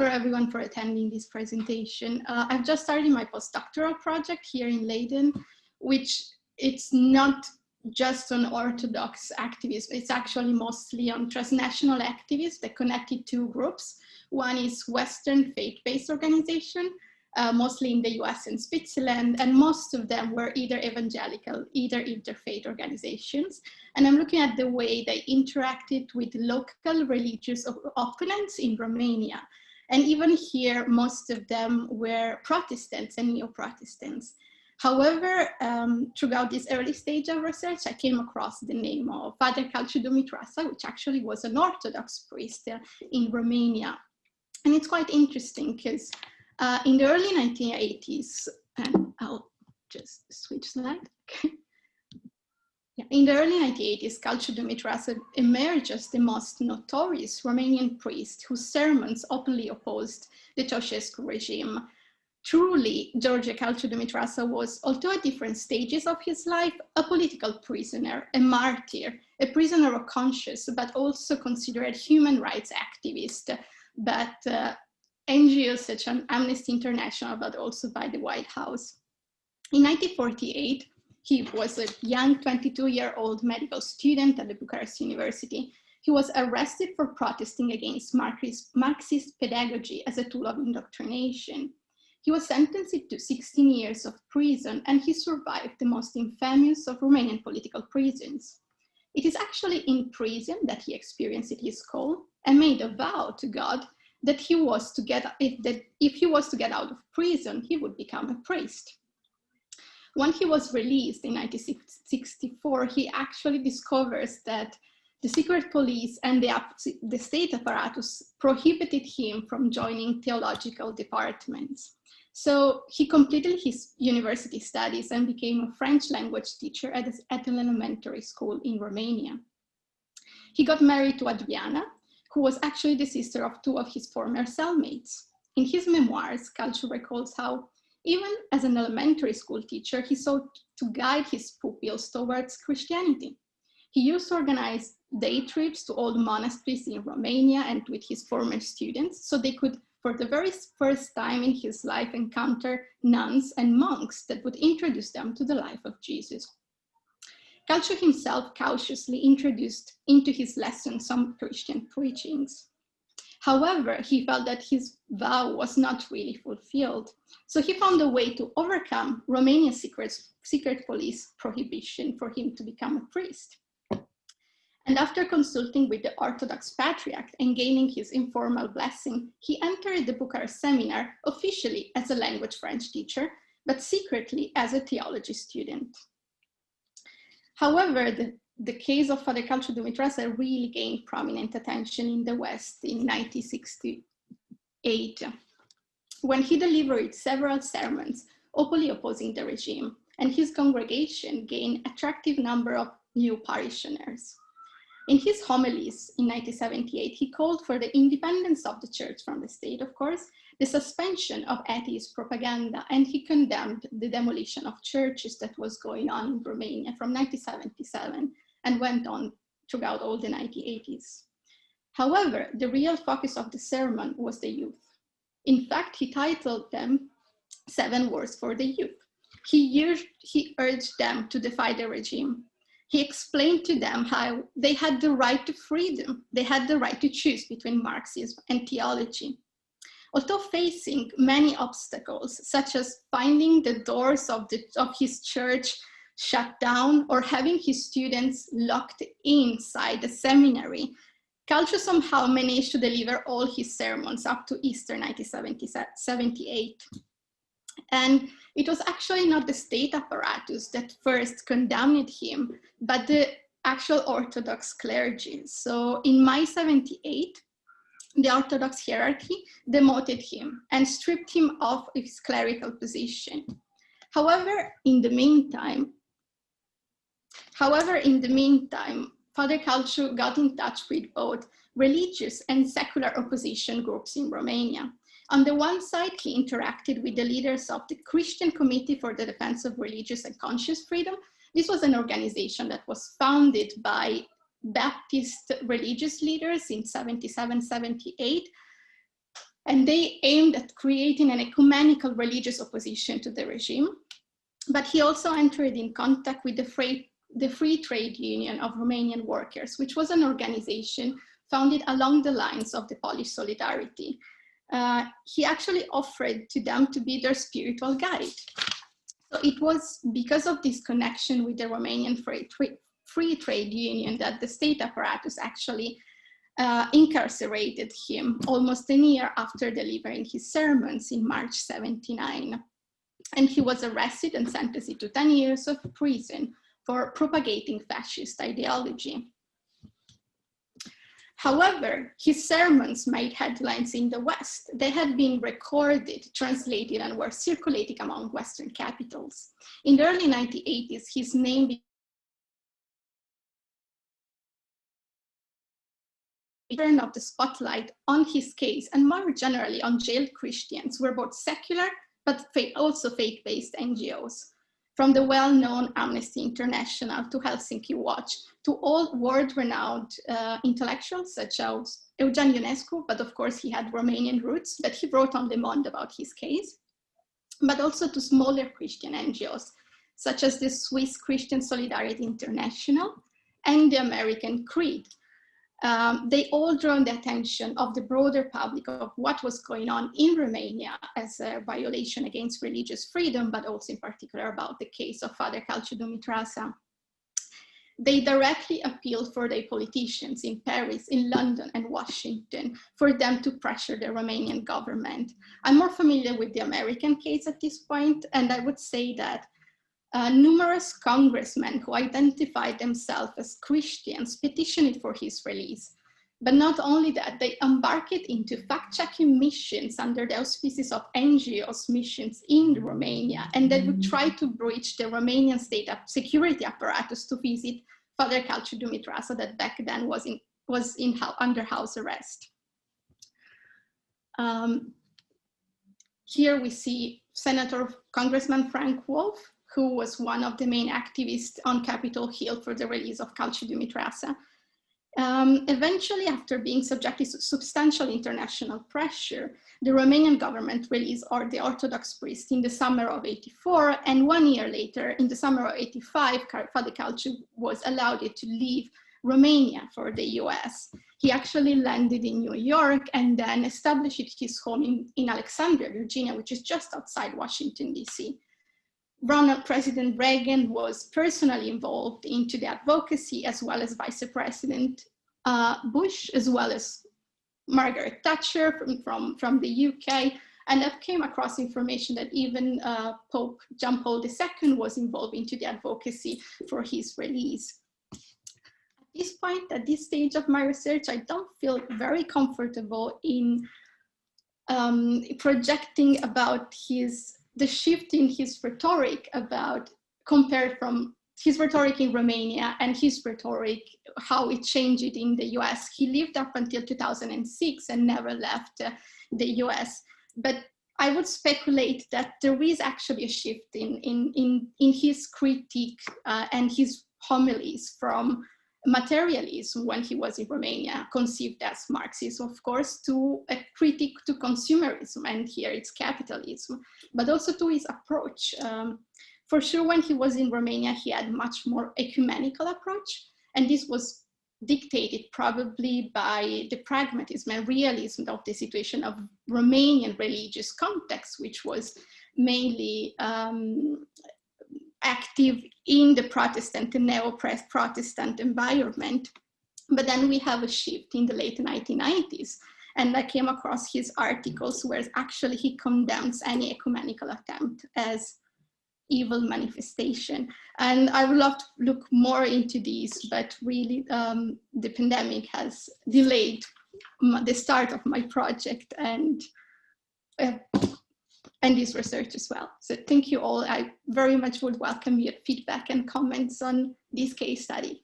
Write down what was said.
everyone for attending this presentation. I've just started my postdoctoral project here in Leiden, which it's not just on Orthodox activism, it's actually mostly on transnational activism that connected two groups. One is Western faith-based organization, mostly in the US and Switzerland, and most of them were either evangelical, either interfaith organizations. And I'm looking at the way they interacted with local religious opponents in Romania. And even here, most of them were Protestants and neo-Protestants. However, throughout this early stage of research, I came across the name of Father Calciu-Dumitreasa, which actually was an Orthodox priest in Romania. And it's quite interesting because in the early 1980s, and I'll just switch slide. Yeah, in the early 1980s, Calciu-Dumitreasa emerged as the most notorious Romanian priest whose sermons openly opposed the Ceausescu regime. Truly, George Calciu-Dumitreasa was, although at different stages of his life, a political prisoner, a martyr, a prisoner of conscience, but also considered human rights activist, but NGOs such as Amnesty International, but also by the White House. In 1948, he was a young 22-year-old medical student at the Bucharest University. He was arrested for protesting against Marxist pedagogy as a tool of indoctrination. He was sentenced to 16 years of prison, and he survived the most infamous of Romanian political prisons. It is actually in prison that he experienced his call and made a vow to God that if he was to get out of prison, he would become a priest. When he was released in 1964, he actually discovers that the secret police and the state apparatus prohibited him from joining theological departments. So he completed his university studies and became a French language teacher at an elementary school in Romania. He got married to Adriana, who was actually the sister of two of his former cellmates. In his memoirs, Calciu recalls how, even as an elementary school teacher, he sought to guide his pupils towards Christianity. He used to organize day trips to all the monasteries in Romania and with his former students, so they could, for the very first time in his life, encounter nuns and monks that would introduce them to the life of Jesus. Calciu himself cautiously introduced into his lessons some Christian preachings. However, he felt that his vow was not really fulfilled, so he found a way to overcome Romania's secret police prohibition for him to become a priest. And after consulting with the Orthodox Patriarch and gaining his informal blessing, he entered the Bucharest seminar officially as a language French teacher, but secretly as a theology student. However, the case of Father Calciu-Dumitreasa really gained prominent attention in the West in 1968, when he delivered several sermons openly opposing the regime, and his congregation gained an attractive number of new parishioners. In his homilies in 1978, he called for the independence of the church from the state, of course, the suspension of atheist propaganda, and he condemned the demolition of churches that was going on in Romania from 1977 and went on throughout all the 1980s. However, the real focus of the sermon was the youth. In fact, he titled them 7 Words for the Youth. He urged them to defy the regime. He explained to them how they had the right to freedom. They had the right to choose between Marxism and theology. Although facing many obstacles, such as finding the doors of his church shut down or having his students locked inside the seminary, Calciu somehow managed to deliver all his sermons up to Easter 1978. And it was actually not the state apparatus that first condemned him, but the actual Orthodox clergy. So in May 1978, the Orthodox hierarchy demoted him and stripped him of his clerical position. However, in the meantime, Father Calciu got in touch with both religious and secular opposition groups in Romania. On the one side, he interacted with the leaders of the Christian Committee for the Defense of Religious and Conscious Freedom. This was an organization that was founded by Baptist religious leaders in 77, 78, and they aimed at creating an ecumenical religious opposition to the regime. But he also entered in contact with the Free Trade Union of Romanian Workers, which was an organization founded along the lines of the Polish Solidarity. He actually offered to them to be their spiritual guide. So it was because of this connection with the Romanian Free Trade Union that the state apparatus actually incarcerated him almost a year after delivering his sermons in March 79. And he was arrested and sentenced to 10 years of prison for propagating fascist ideology. However, his sermons made headlines in the West. They had been recorded, translated, and were circulating among Western capitals. In the early 1980s, his name became of the spotlight on his case, and more generally on jailed Christians, were both secular but also faith-based NGOs. From the well-known Amnesty International to Helsinki Watch to all world-renowned intellectuals such as Eugen Ionescu, but of course he had Romanian roots, but he wrote on Le Monde about his case, but also to smaller Christian NGOs such as the Swiss Christian Solidarity International and the American Creed. They all drew the attention of the broader public of what was going on in Romania as a violation against religious freedom, but also in particular about the case of Father Calciu-Dumitreasa. They directly appealed for their politicians in Paris, in London, and Washington for them to pressure the Romanian government. I'm more familiar with the American case at this point, and I would say that numerous congressmen who identified themselves as Christians petitioned for his release. But not only that, they embarked into fact-checking missions under the auspices of NGOs missions in Romania, and they would try to breach the Romanian state security apparatus to visit Father Calciu-Dumitreasa, that back then was under house arrest. Here we see Congressman Frank Wolf, who was one of the main activists on Capitol Hill for the release of Calciu-Dumitreasa. Eventually, after being subjected to substantial international pressure, the Romanian government released the Orthodox priest in the summer of '84, and 1 year later, in the summer of '85, Father Calciu was allowed to leave Romania for the US. He actually landed in New York and then established his home in Alexandria, Virginia, which is just outside Washington, DC. President Reagan was personally involved into the advocacy, as well as Vice President Bush, as well as Margaret Thatcher from the UK. And I've came across information that even Pope John Paul II was involved into the advocacy for his release. At this point, at this stage of my research, I don't feel very comfortable in projecting about the shift in his rhetoric compared from his rhetoric in Romania and his rhetoric, how it changed in the US. He lived up until 2006 and never left the US. But I would speculate that there is actually a shift in his critique and his homilies from materialism when he was in Romania, conceived as Marxism, of course, to a critique to consumerism, and here it's capitalism, but also to his approach. For sure, when he was in Romania, he had much more ecumenical approach, and this was dictated probably by the pragmatism and realism of the situation of Romanian religious context, which was mainly active in the Protestant and neo-Protestant environment. But then we have a shift in the late 1990s, and I came across his articles where actually he condemns any ecumenical attempt as evil manifestation. And I would love to look more into these, but really the pandemic has delayed the start of my project and this research as well. So thank you all. I very much would welcome your feedback and comments on this case study.